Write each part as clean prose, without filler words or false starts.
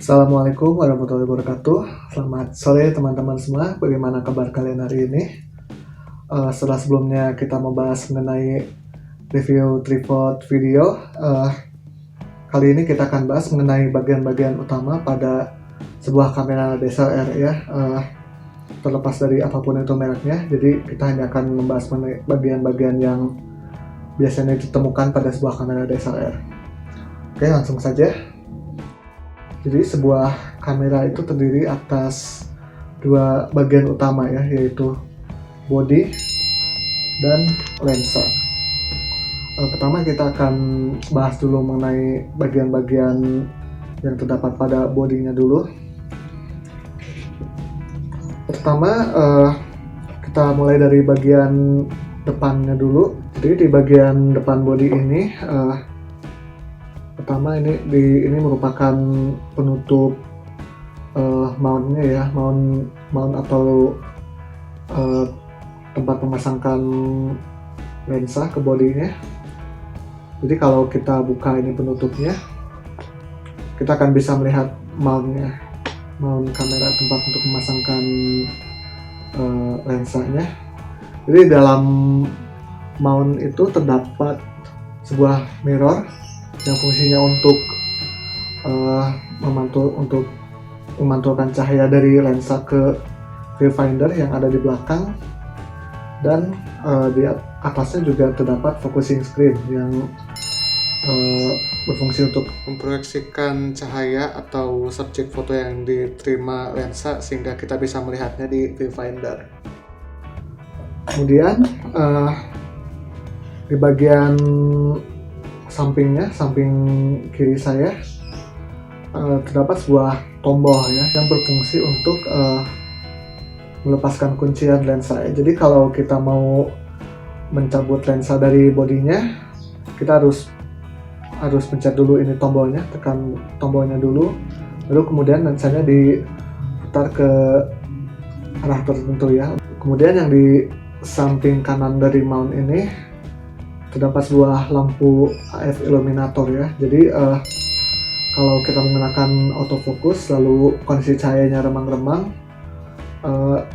Assalamualaikum warahmatullahi wabarakatuh. Selamat sore teman-teman semua. Bagaimana kabar kalian hari ini? Setelah sebelumnya kita membahas mengenai review tripod video, kali ini kita akan bahas mengenai bagian-bagian utama pada sebuah kamera DSLR ya. Terlepas dari apapun itu mereknya, jadi kita hanya akan membahas mengenai bagian-bagian yang biasanya ditemukan pada sebuah kamera DSLR. Oke, langsung saja. Jadi sebuah kamera itu terdiri atas dua bagian utama ya, yaitu body dan lensa. Pertama kita akan bahas dulu mengenai bagian-bagian yang terdapat pada bodinya dulu. Pertama kita mulai dari bagian depannya dulu. Jadi di bagian depan body ini pertama ini merupakan penutup mountnya ya, mount atau tempat memasangkan lensa ke bodinya. Jadi kalau kita buka ini penutupnya, kita akan bisa melihat mount kamera, tempat untuk memasangkan lensanya. Jadi dalam mount itu terdapat sebuah mirror yang fungsinya untuk memantulkan cahaya dari lensa ke viewfinder yang ada di belakang, dan di atasnya juga terdapat focusing screen yang berfungsi untuk memproyeksikan cahaya atau subjek foto yang diterima lensa sehingga kita bisa melihatnya di viewfinder. Kemudian di bagian samping kiri saya terdapat sebuah tombol ya yang berfungsi untuk melepaskan kuncian lensa. Jadi kalau kita mau mencabut lensa dari bodinya, kita harus pencet dulu ini tombolnya, tekan tombolnya dulu, lalu kemudian lensanya diputar ke arah tertentu ya. Kemudian yang di samping kanan dari mount ini terdapat sebuah lampu AF illuminator ya. Jadi kalau kita menggunakan autofocus lalu kondisi cahayanya remang-remang,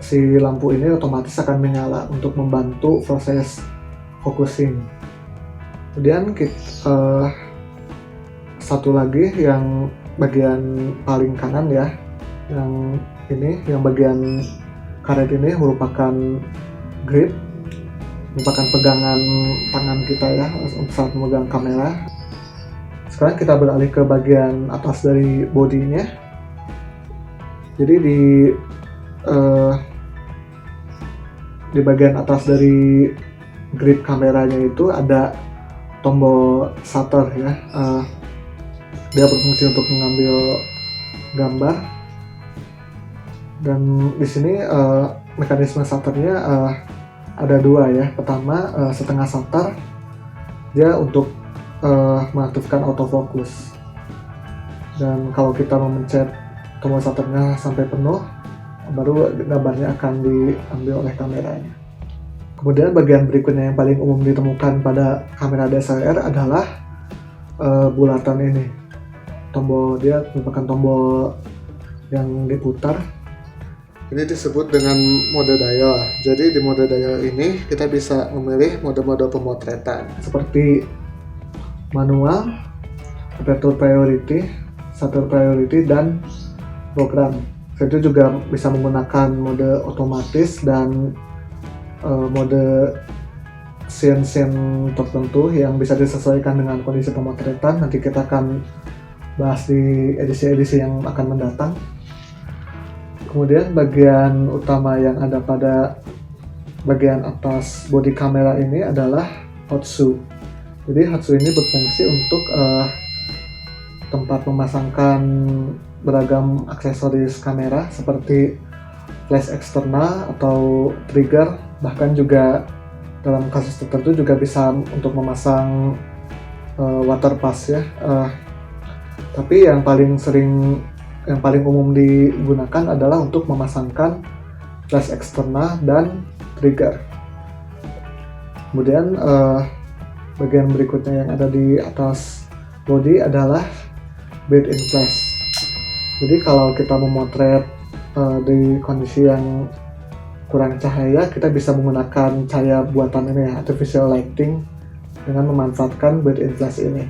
si lampu ini otomatis akan menyala untuk membantu proses focusing. Kemudian satu lagi yang bagian paling kanan ya, yang bagian karet ini merupakan grip, merupakan pegangan tangan kita ya saat memegang kamera. Sekarang kita beralih ke bagian atas dari bodinya. Jadi di bagian atas dari grip kameranya itu ada tombol shutter ya. Dia berfungsi untuk mengambil gambar, dan di sini mekanisme shutternya ada dua ya. Pertama, setengah shutter, dia untuk mengaktifkan autofocus, dan kalau kita memencet tombol shutternya sampai penuh, baru gambarnya akan diambil oleh kameranya. Kemudian bagian berikutnya yang paling umum ditemukan pada kamera DSLR adalah bulatan ini. Dia merupakan tombol yang diputar. Ini disebut dengan mode dial. Jadi di mode dial ini kita bisa memilih mode-mode pemotretan seperti manual, aperture priority, shutter priority, dan program. Itu juga bisa menggunakan mode otomatis dan mode scene tertentu yang bisa disesuaikan dengan kondisi pemotretan. Nanti kita akan bahas di edisi-edisi yang akan mendatang. Kemudian bagian utama yang ada pada bagian atas bodi kamera ini adalah hot shoe. Jadi hot shoe ini berfungsi untuk tempat memasangkan beragam aksesoris kamera seperti flash eksternal atau trigger, bahkan juga dalam kasus tertentu juga bisa untuk memasang water pass ya. Tapi yang paling umum digunakan adalah untuk memasangkan flash eksternal dan trigger. Kemudian bagian berikutnya yang ada di atas body adalah built-in flash. Jadi kalau kita memotret di kondisi yang kurang cahaya, kita bisa menggunakan cahaya buatan ini ya, artificial lighting, dengan memanfaatkan built-in flash ini.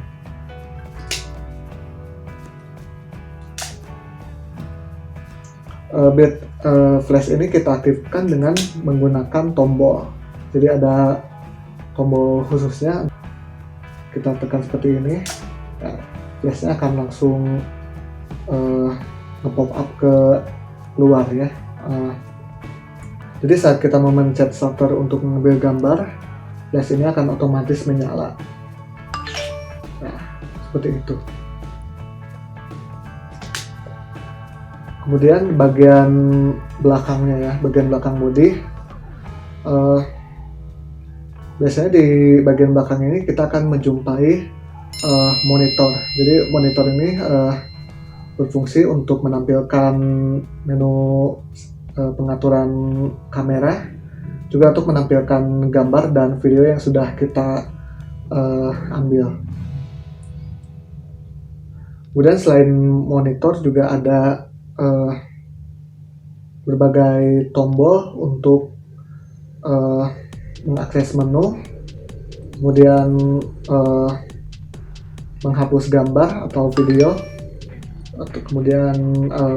Flash ini kita aktifkan dengan menggunakan tombol. Jadi ada tombol khususnya, kita tekan seperti ini, nah, flashnya akan langsung nge-pop up ke luar ya. Jadi saat kita memencet shutter untuk mengambil gambar, flash ini akan otomatis menyala. Nah, seperti itu. Kemudian bagian belakangnya ya, bagian belakang bodi, biasanya di bagian belakang ini kita akan menjumpai monitor. Jadi monitor ini berfungsi untuk menampilkan menu pengaturan kamera, juga untuk menampilkan gambar dan video yang sudah kita ambil. Kemudian selain monitor juga ada berbagai tombol untuk mengakses menu, kemudian menghapus gambar atau video, kemudian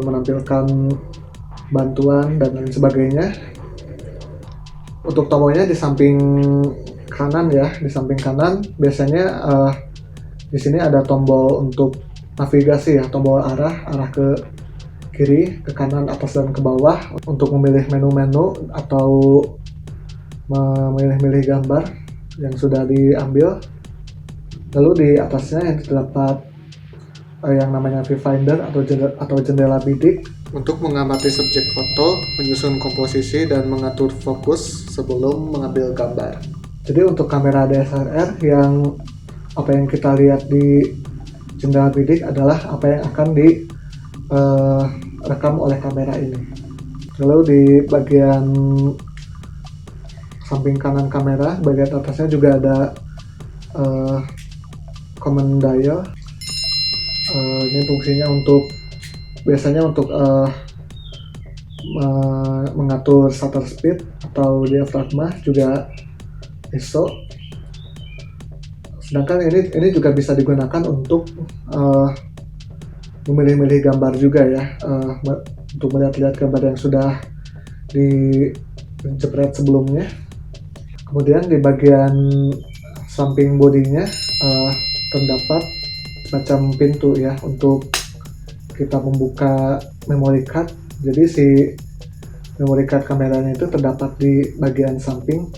menampilkan bantuan dan lain sebagainya. Untuk tombolnya di samping kanan ya, di samping kanan biasanya di sini ada tombol untuk navigasi ya, tombol arah ke kiri, ke kanan, atas dan ke bawah untuk memilih menu-menu atau memilih-milih gambar yang sudah diambil. Lalu di atasnya yang terdapat yang namanya viewfinder atau jendela bidik untuk mengamati subjek foto, menyusun komposisi dan mengatur fokus sebelum mengambil gambar. Jadi untuk kamera DSLR yang apa yang kita lihat di jendela bidik adalah apa yang akan direkam oleh kamera ini. Lalu di bagian samping kanan kamera, bagian atasnya juga ada command dial. Ini fungsinya biasanya untuk mengatur shutter speed atau diafragma, juga ISO. Sedangkan ini juga bisa digunakan untuk memilih-milih gambar juga ya, untuk melihat-lihat gambar yang sudah dijepret sebelumnya. Kemudian di bagian samping bodinya terdapat macam pintu ya untuk kita membuka memory card. Jadi si memory card kameranya itu terdapat di bagian samping.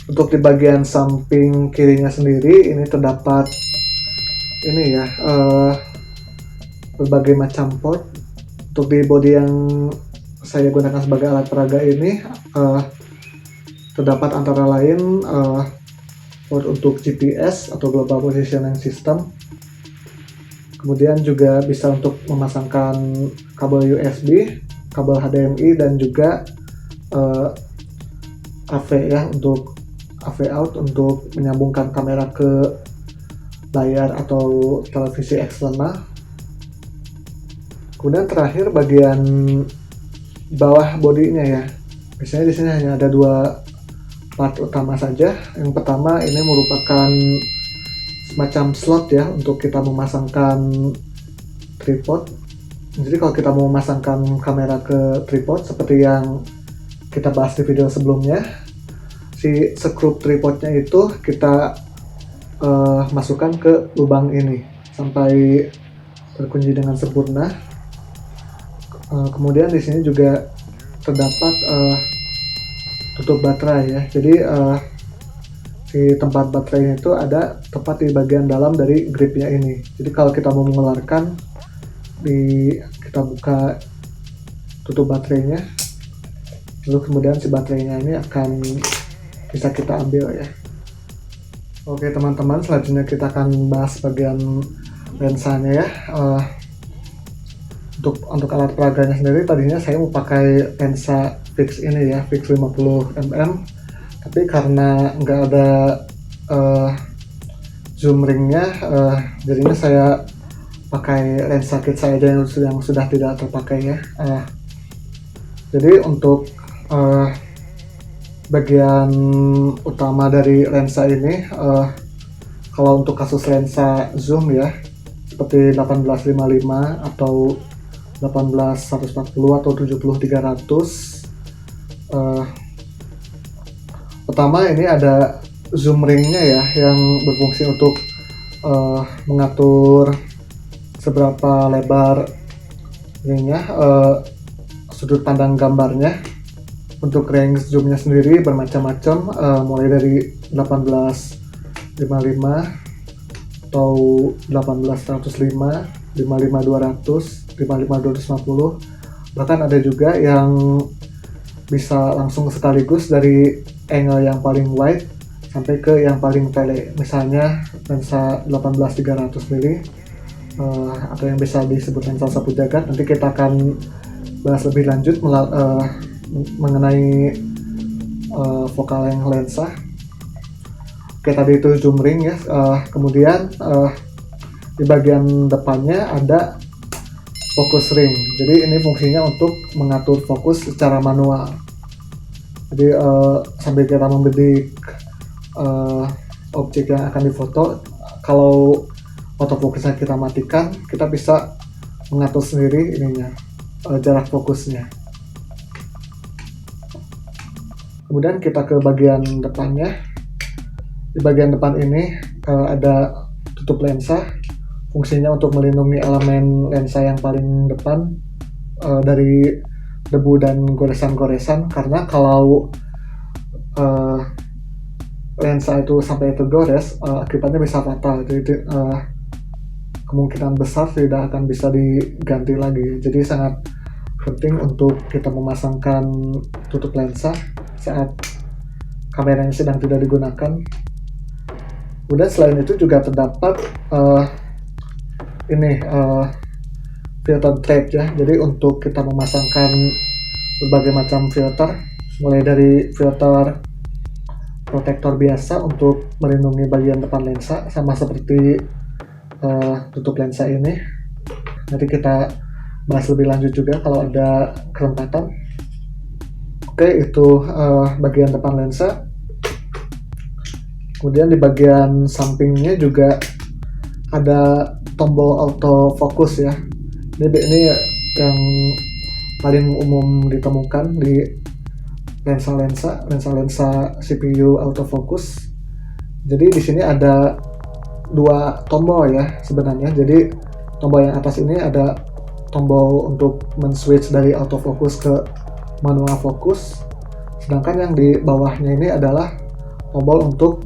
Untuk di bagian samping kirinya sendiri ini terdapat ini ya, berbagai macam port. Untuk di bodi yang saya gunakan sebagai alat peraga ini terdapat antara lain port untuk GPS atau Global Positioning System, kemudian juga bisa untuk memasangkan kabel USB, kabel HDMI, dan juga AV ya, untuk AV out untuk menyambungkan kamera ke layar atau televisi eksternal. Kemudian terakhir bagian bawah bodinya ya, biasanya di sini hanya ada dua part utama saja. Yang pertama ini merupakan semacam slot ya untuk kita memasangkan tripod. Jadi kalau kita mau memasangkan kamera ke tripod seperti yang kita bahas di video sebelumnya, si skrup tripodnya itu kita masukkan ke lubang ini sampai terkunci dengan sempurna. Kemudian di sini juga terdapat tutup baterai ya. Jadi si tempat baterainya itu ada tepat di bagian dalam dari gripnya ini. Jadi kalau kita mau mengeluarkan, kita buka tutup baterainya, lalu kemudian si baterainya ini akan bisa kita ambil ya. Oke teman-teman, selanjutnya kita akan bahas bagian lensanya ya. Untuk alat peraganya sendiri, tadinya saya mau pakai lensa fix ini ya, fix 50 mm, tapi karena nggak ada zoom ringnya, jadinya saya pakai lensa kit saya aja yang sudah tidak terpakai ya. Jadi untuk bagian utama dari lensa ini, kalau untuk kasus lensa zoom ya, seperti 1855 atau 18140 atau 70300, pertama ini ada zoom ringnya ya, yang berfungsi untuk mengatur seberapa lebar ininya, sudut pandang gambarnya. Untuk range zoomnya sendiri bermacam-macam, mulai dari 1855 atau 18105, 55200, 55250, bahkan ada juga yang bisa langsung sekaligus dari angle yang paling wide sampai ke yang paling tele, misalnya lensa 18300 mili, atau yang bisa disebut lensa sapu jagat. Nanti kita akan bahas lebih lanjut mengenai focal length lensa. Oke, tadi itu zoom ring ya. Kemudian di bagian depannya ada focus ring. Jadi ini fungsinya untuk mengatur fokus secara manual. Jadi sambil kita membidik objek yang akan difoto, kalau autofocusnya kita matikan, kita bisa mengatur sendiri ininya, jarak fokusnya. Kemudian kita ke bagian depannya. Di bagian depan ini ada tutup lensa, fungsinya untuk melindungi elemen lensa yang paling depan dari debu dan goresan-goresan, karena kalau lensa itu sampai tergores, akibatnya bisa fatal. Jadi kemungkinan besar tidak akan bisa diganti lagi. Jadi sangat penting untuk kita memasangkan tutup lensa saat kameranya sedang tidak digunakan. Kemudian selain itu juga terdapat filter trap ya. Jadi untuk kita memasangkan berbagai macam filter, mulai dari filter protektor biasa untuk melindungi bagian depan lensa, sama seperti tutup lensa ini. Nanti kita bahas lebih lanjut juga kalau ada kerempatan. Oke, itu bagian depan lensa. Kemudian di bagian sampingnya juga ada tombol autofocus ya. Ini yang paling umum ditemukan di lensa CPU autofocus. Jadi di sini ada dua tombol ya sebenarnya. Jadi tombol yang atas ini ada tombol untuk men-switch dari autofocus ke manual focus. Sedangkan yang di bawahnya ini adalah tombol untuk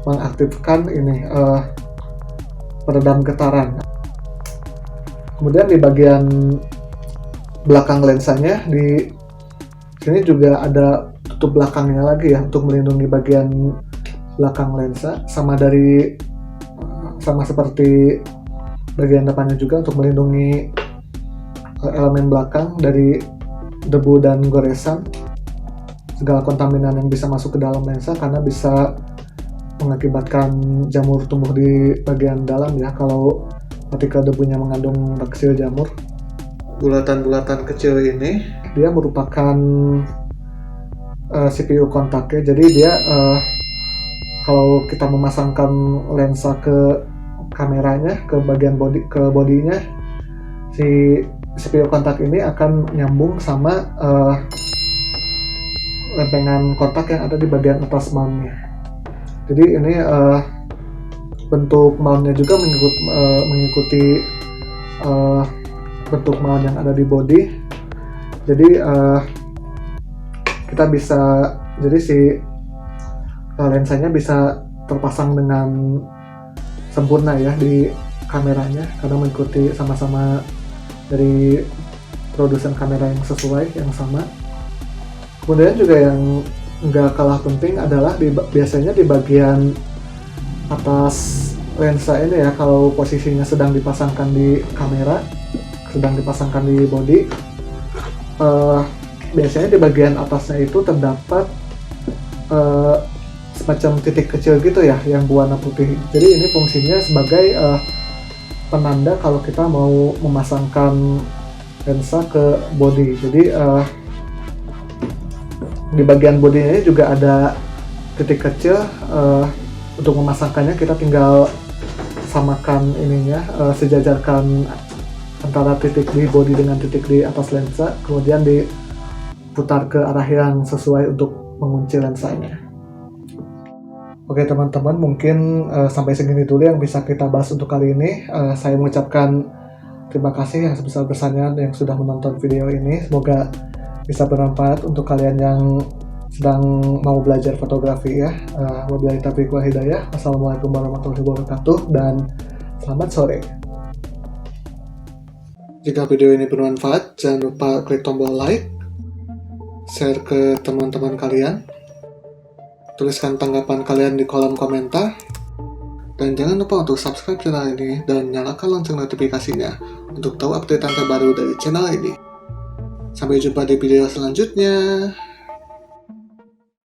mengaktifkan peredam getaran. Kemudian di bagian belakang lensanya, di sini juga ada tutup belakangnya lagi ya, untuk melindungi bagian belakang lensa, sama seperti bagian depannya juga, untuk melindungi elemen belakang dari debu dan goresan, segala kontaminan yang bisa masuk ke dalam lensa, karena bisa mengakibatkan jamur tumbuh di bagian dalam ya, kalau ketika debunya mengandung baksil jamur. Bulatan-bulatan kecil ini dia merupakan CPU kontaknya. Jadi dia kalau kita memasangkan lensa ke kameranya, ke bagian bodinya, si CPU kontak ini akan nyambung sama lempengan kontak yang ada di bagian atas mountnya. Jadi ini bentuk mountnya juga mengikuti bentuk mount yang ada di body. Jadi kita bisa, jadi si lensanya bisa terpasang dengan sempurna ya di kameranya, karena mengikuti sama-sama dari produsen kamera yang sesuai, yang sama. Kemudian juga yang nggak kalah penting adalah biasanya di bagian atas lensa ini ya, kalau posisinya sedang dipasangkan di kamera, sedang dipasangkan di body, biasanya di bagian atasnya itu terdapat semacam titik kecil gitu ya, yang berwarna putih. Jadi ini fungsinya sebagai penanda kalau kita mau memasangkan lensa ke body. Jadi di bagian bodinya juga ada titik kecil. Untuk memasangkannya kita tinggal samakan ininya, sejajarkan antara titik di body dengan titik di atas lensa, kemudian diputar ke arah yang sesuai untuk mengunci lensanya. Oke teman-teman, mungkin sampai segini dulu yang bisa kita bahas untuk kali ini. Saya mengucapkan terima kasih yang sebesar-besarnya yang sudah menonton video ini. Semoga bisa bermanfaat untuk kalian yang sedang mau belajar fotografi ya. Wabillahi taufiq wal hidayah. Wassalamualaikum warahmatullahi wabarakatuh dan selamat sore. Jika video ini bermanfaat, jangan lupa klik tombol like, share ke teman-teman kalian, tuliskan tanggapan kalian di kolom komentar, dan jangan lupa untuk subscribe channel ini dan nyalakan lonceng notifikasinya untuk tahu update terbaru dari channel ini. Sampai jumpa di video selanjutnya.